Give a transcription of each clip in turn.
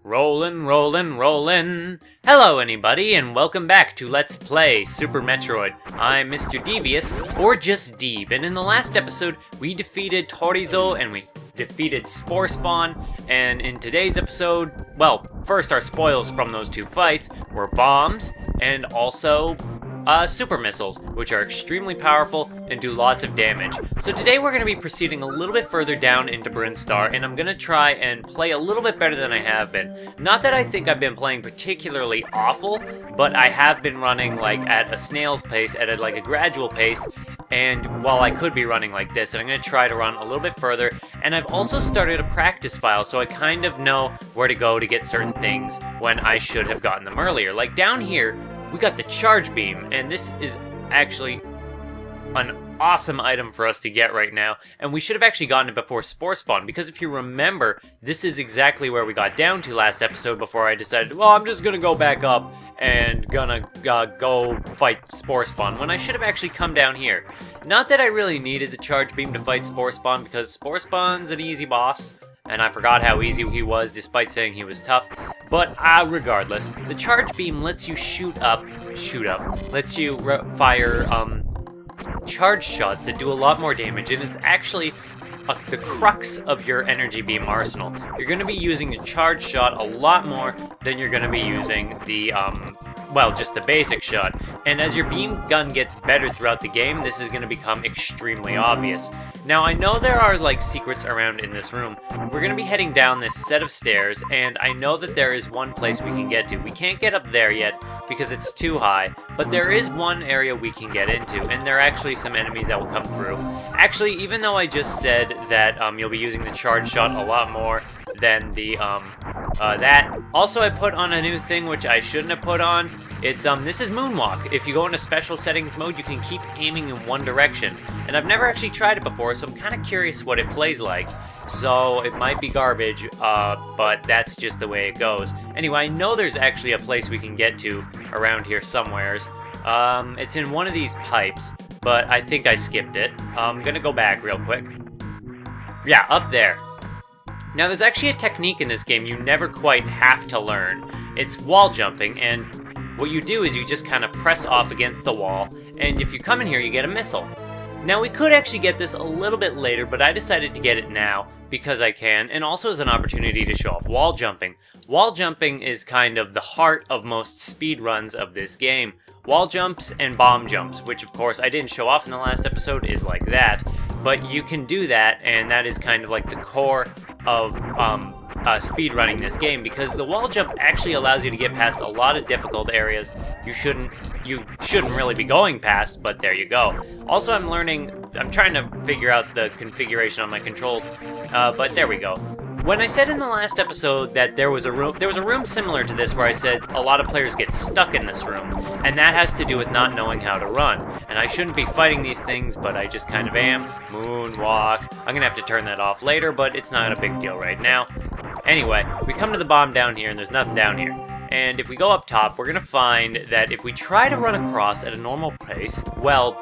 Rollin', rollin', rollin'. Hello anybody, and welcome back to Let's Play Super Metroid. I'm Mr. Devious, or just Deeb, and in the last episode, we defeated Torizo and we defeated Spore Spawn, and in today's episode, well, first our spoils from those two fights were bombs, and also super missiles, which are extremely powerful and do lots of damage. So today we're going to be proceeding a little bit further down into Brinstar, and I'm going to try and play a little bit better than I have been. Not that I think I've been playing particularly awful, but I have been running like at a snail's pace, at a gradual pace, and while I could be running like this, and I'm going to try to run a little bit further, and I've also started a practice file, so I kind of know where to go to get certain things when I should have gotten them earlier. Like down here, we got the charge beam, and this is actually an awesome item for us to get right now, and we should have actually gotten it before Spore Spawn, because if you remember, this is exactly where we got down to last episode before I decided, well, I'm just gonna go back up and gonna go fight Spore Spawn, when I should have actually come down here. Not that I really needed the charge beam to fight Spore Spawn, because Spore Spawn's an easy boss, and I forgot how easy he was despite saying he was tough. But regardless, the charge beam lets you lets you fire charge shots that do a lot more damage, and is actually the crux of your energy beam arsenal. You're going to be using the charge shot a lot more than you're going to be using the just the basic shot. And as your beam gun gets better throughout the game, this is going to become extremely obvious. Now, I know there are like secrets around in this room. We're going to be heading down this set of stairs, and I know that there is one place we can get to. We can't get up there yet because it's too high, but there is one area we can get into, and there are actually some enemies that will come through. Actually, even though I just said that you'll be using the charge shot a lot more than the that. Also, I put on a new thing which I shouldn't have put on. It's this is Moonwalk. If you go into special settings mode, you can keep aiming in one direction. And I've never actually tried it before, so I'm kind of curious what it plays like. So it might be garbage, but that's just the way it goes. Anyway, I know there's actually a place we can get to around here somewheres. It's in one of these pipes, but I think I skipped it. I'm gonna go back real quick. Yeah, up there. Now, there's actually a technique in this game you never quite have to learn. It's wall jumping, and what you do is you just kind of press off against the wall, and if you come in here, you get a missile. Now, we could actually get this a little bit later, but I decided to get it now because I can, and also as an opportunity to show off wall jumping. Wall jumping is kind of the heart of most speed runs of this game. Wall jumps and bomb jumps, which of course I didn't show off in the last episode, is like that. But you can do that, and that is kind of like the core of speed running this game, because the wall jump actually allows you to get past a lot of difficult areas you shouldn't really be going past, but there you go. Also, I'm trying to figure out the configuration on my controls, but there we go. When I said in the last episode that there was a room similar to this where I said a lot of players get stuck in this room, and that has to do with not knowing how to run. And I shouldn't be fighting these things, but I just kind of am. Moonwalk. I'm gonna have to turn that off later, but it's not a big deal right now. Anyway, we come to the bomb down here, and there's nothing down here. And if we go up top, we're gonna find that if we try to run across at a normal pace, well,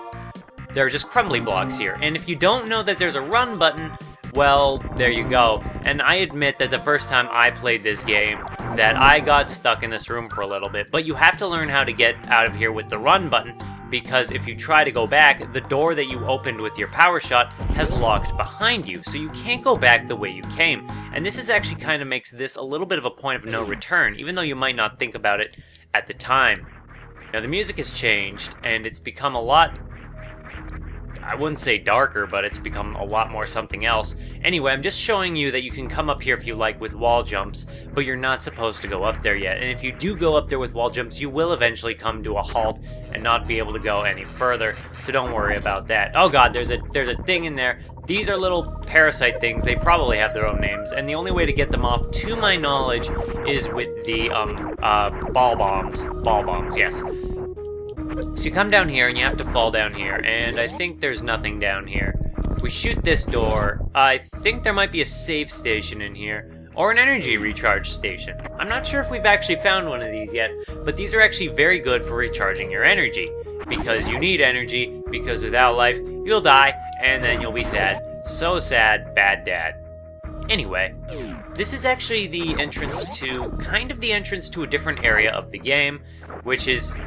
there are just crumbly blocks here. And if you don't know that there's a run button, well, there you go. And I admit that the first time I played this game, that I got stuck in this room for a little bit, but you have to learn how to get out of here with the run button, because if you try to go back, the door that you opened with your power shot has locked behind you, so you can't go back the way you came. And this is actually kind of makes this a little bit of a point of no return, even though you might not think about it at the time. Now, the music has changed, and it's become a lot, I wouldn't say darker, but it's become a lot more something else. Anyway, I'm just showing you that you can come up here if you like with wall jumps, but you're not supposed to go up there yet. And if you do go up there with wall jumps, you will eventually come to a halt and not be able to go any further, so don't worry about that. Oh god, there's a thing in there. These are little parasite things. They probably have their own names, and the only way to get them off, to my knowledge, is with the ball bombs. Ball bombs, yes. So you come down here, and you have to fall down here, and I think there's nothing down here. If we shoot this door, I think there might be a save station in here, or an energy recharge station. I'm not sure if we've actually found one of these yet, but these are actually very good for recharging your energy, because you need energy, because without life, you'll die, and then you'll be sad. So sad, bad dad. Anyway, this is actually the entrance to, kind of the entrance to a different area of the game, which is,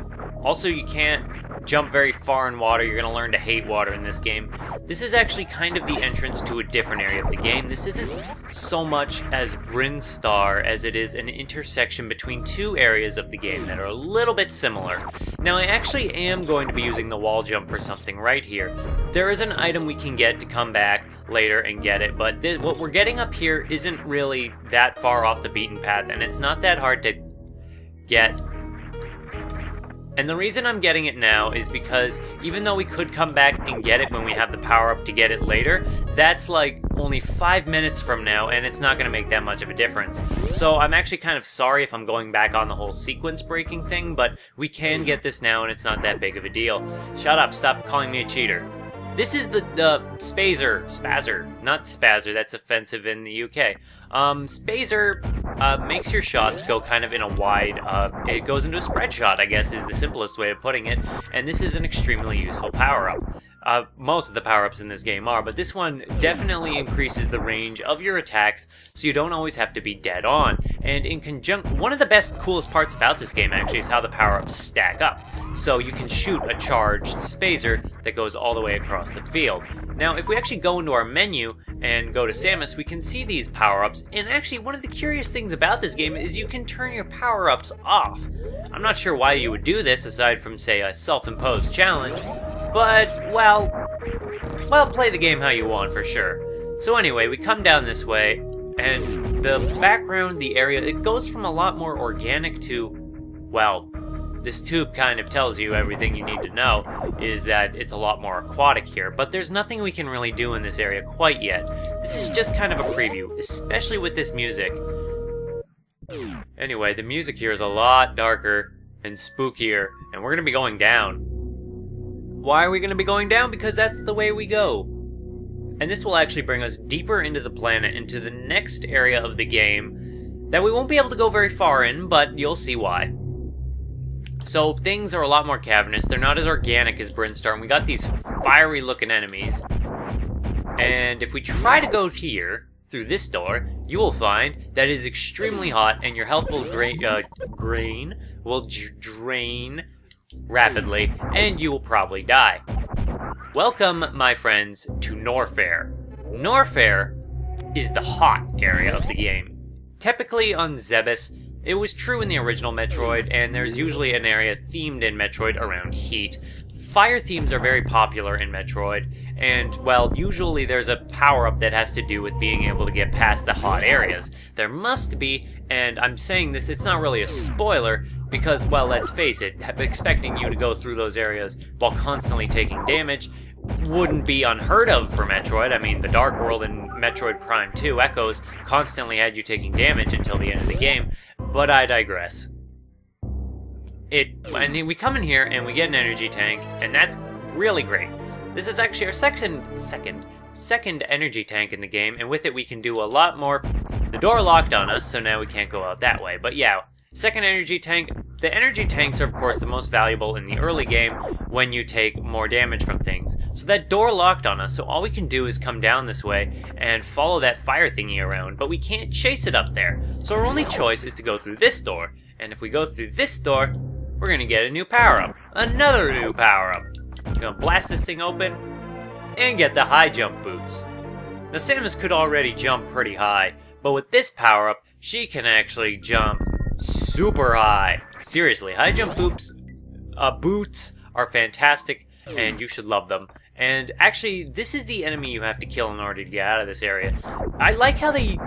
also you can't jump very far in water. You're going to learn to hate water in this game. This is actually kind of the entrance to a different area of the game. This isn't so much as Brinstar as it is an intersection between two areas of the game that are a little bit similar. Now, I actually am going to be using the wall jump for something right here. There is an item we can get to come back later and get it, but what we're getting up here isn't really that far off the beaten path, and it's not that hard to get. And the reason I'm getting it now is because even though we could come back and get it when we have the power-up to get it later, that's like only 5 minutes from now, and it's not going to make that much of a difference. So I'm actually kind of sorry if I'm going back on the whole sequence breaking thing, but we can get this now and it's not that big of a deal. Shut up, stop calling me a cheater. This is the Spazzer, not Spazzer, that's offensive in the UK. Spazzer makes your shots go kind of in a wide, it goes into a spread shot, I guess is the simplest way of putting it, and this is an extremely useful power-up. Most of the power-ups in this game are, but this one definitely increases the range of your attacks, so you don't always have to be dead on. And in conjunction, one of the best, coolest parts about this game actually is how the power-ups stack up. So you can shoot a charged Spazzer that goes all the way across the field. Now, if we actually go into our menu and go to Samus, we can see these power-ups, and actually one of the curious things about this game is you can turn your power-ups off. I'm not sure why you would do this, aside from, say, a self-imposed challenge, but, well, play the game how you want, for sure. So anyway, we come down this way, and the background, the area, it goes from a lot more organic to, well, this tube kind of tells you everything you need to know, is that it's a lot more aquatic here, but there's nothing we can really do in this area quite yet. This is just kind of a preview, especially with this music. Anyway, the music here is a lot darker and spookier, and we're going to be going down. Why are we going to be going down? Because that's the way we go. And this will actually bring us deeper into the planet, into the next area of the game that we won't be able to go very far in, but you'll see why. So things are a lot more cavernous. They're not as organic as Brinstar, and we got these fiery looking enemies. And if we try to go here, through this door, you will find that it is extremely hot, and your health will drain rapidly, and you will probably die. Welcome, my friends, to Norfair. Norfair is the hot area of the game. Typically on Zebes, it was true in the original Metroid, and there's usually an area themed in Metroid around heat. Fire themes are very popular in Metroid, and, well, usually there's a power-up that has to do with being able to get past the hot areas. There must be, and I'm saying this, it's not really a spoiler, because, well, let's face it, expecting you to go through those areas while constantly taking damage wouldn't be unheard of for Metroid. I mean, the Dark World in Metroid Prime 2 Echoes constantly had you taking damage until the end of the game, but I digress. And we come in here and we get an energy tank, and that's really great. This is actually our second energy tank in the game, and with it we can do a lot more. The door locked on us, so now we can't go out that way, but yeah. Second energy tank. The energy tanks are of course the most valuable in the early game when you take more damage from things. So that door locked on us, so all we can do is come down this way and follow that fire thingy around, but we can't chase it up there. So our only choice is to go through this door, and if we go through this door, we're gonna get a new power-up. Another new power-up. We're gonna blast this thing open and get the high jump boots. Now Samus could already jump pretty high, but with this power-up, she can actually jump super high. Seriously, high jump boots are fantastic, and you should love them. And actually, this is the enemy you have to kill in order to get out of this area. I like how they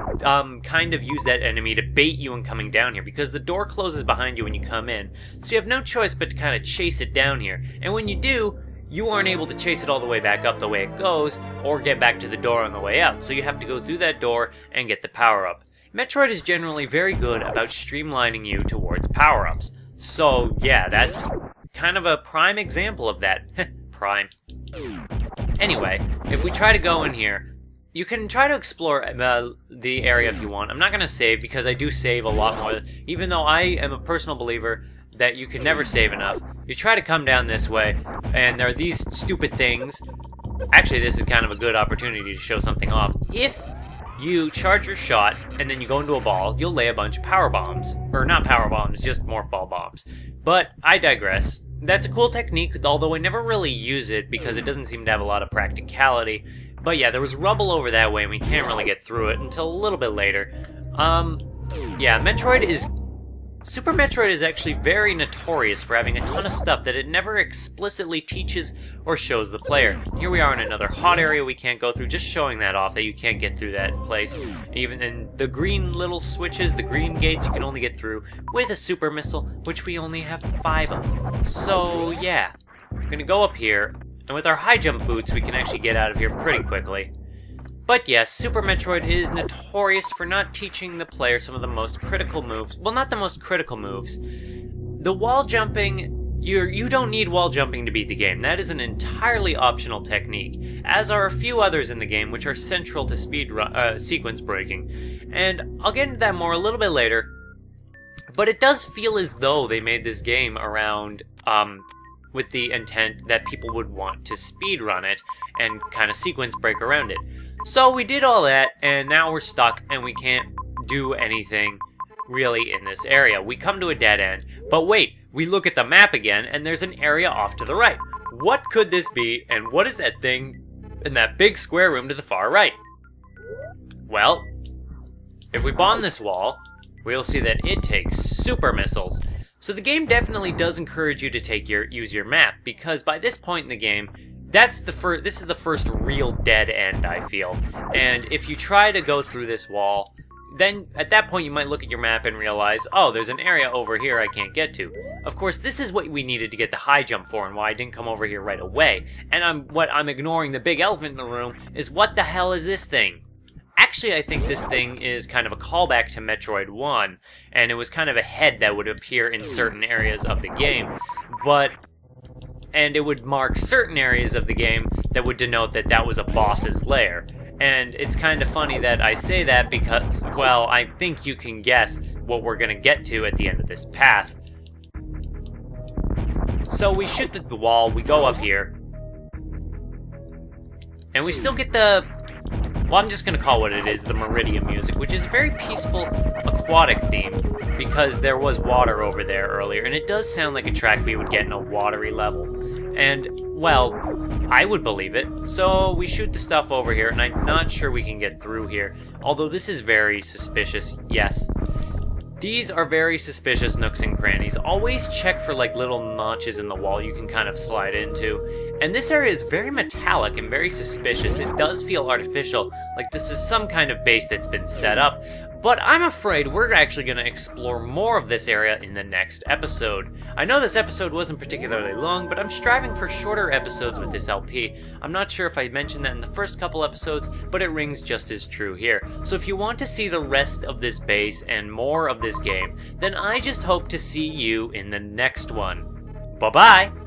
kind of use that enemy to bait you in coming down here, because the door closes behind you when you come in, so you have no choice but to kind of chase it down here. And when you do, you aren't able to chase it all the way back up the way it goes, or get back to the door on the way out, so you have to go through that door and get the power-up. Metroid is generally very good about streamlining you towards power-ups. So, yeah, that's kind of a prime example of that. Prime. Anyway, if we try to go in here, you can try to explore the area if you want. I'm not going to save, because I do save a lot more. Even though I am a personal believer that you can never save enough, you try to come down this way, and there are these stupid things. Actually, this is kind of a good opportunity to show something off. If you charge your shot, and then you go into a ball, you'll lay a bunch of power bombs. Or not power bombs, just morph ball bombs. But I digress. That's a cool technique, although I never really use it because it doesn't seem to have a lot of practicality. But yeah, there was rubble over that way, and we can't really get through it until a little bit later. Yeah, Super Metroid is actually very notorious for having a ton of stuff that it never explicitly teaches or shows the player. Here we are in another hot area we can't go through, just showing that off, that you can't get through that place. Even in the green little switches, the green gates, you can only get through with a super missile, which we only have 5 of. So yeah, we're gonna go up here, and with our high jump boots, we can actually get out of here pretty quickly. But yes, Super Metroid is notorious for not teaching the player some of the most critical moves. Well, not the most critical moves. The wall jumping, you don't need wall jumping to beat the game. That is an entirely optional technique, as are a few others in the game which are central to sequence breaking. And I'll get into that more a little bit later, but it does feel as though they made this game around, with the intent that people would want to speedrun it and kind of sequence break around it. So we did all that, and now we're stuck, and we can't do anything really in this area. We come to a dead end, but wait, we look at the map again, and there's an area off to the right. What could this be, and what is that thing in that big square room to the far right? Well, if we bomb this wall, we'll see that it takes super missiles. So the game definitely does encourage you to use your map, because by this point in the game, this is the first real dead end, I feel. And if you try to go through this wall, then at that point you might look at your map and realize, oh, there's an area over here I can't get to. Of course, this is what we needed to get the high jump for, and why I didn't come over here right away. And what I'm ignoring, the big elephant in the room, is what the hell is this thing? Actually, I think this thing is kind of a callback to Metroid 1, and it was kind of a head that would appear in certain areas of the game, and it would mark certain areas of the game that would denote that that was a boss's lair. And it's kind of funny that I say that because, well, I think you can guess what we're gonna get to at the end of this path. So we shoot the wall, we go up here, and we still get well, I'm just gonna call what it is, the Meridian music, which is a very peaceful aquatic theme, because there was water over there earlier, and it does sound like a track we would get in a watery level. And, well, I would believe it. So we shoot the stuff over here, and I'm not sure we can get through here, although this is very suspicious, yes. These are very suspicious nooks and crannies. Always check for like little notches in the wall you can kind of slide into. And this area is very metallic and very suspicious. It does feel artificial, like this is some kind of base that's been set up. But I'm afraid we're actually going to explore more of this area in the next episode. I know this episode wasn't particularly long, but I'm striving for shorter episodes with this LP. I'm not sure if I mentioned that in the first couple episodes, but it rings just as true here. So if you want to see the rest of this base and more of this game, then I just hope to see you in the next one. Bye-bye!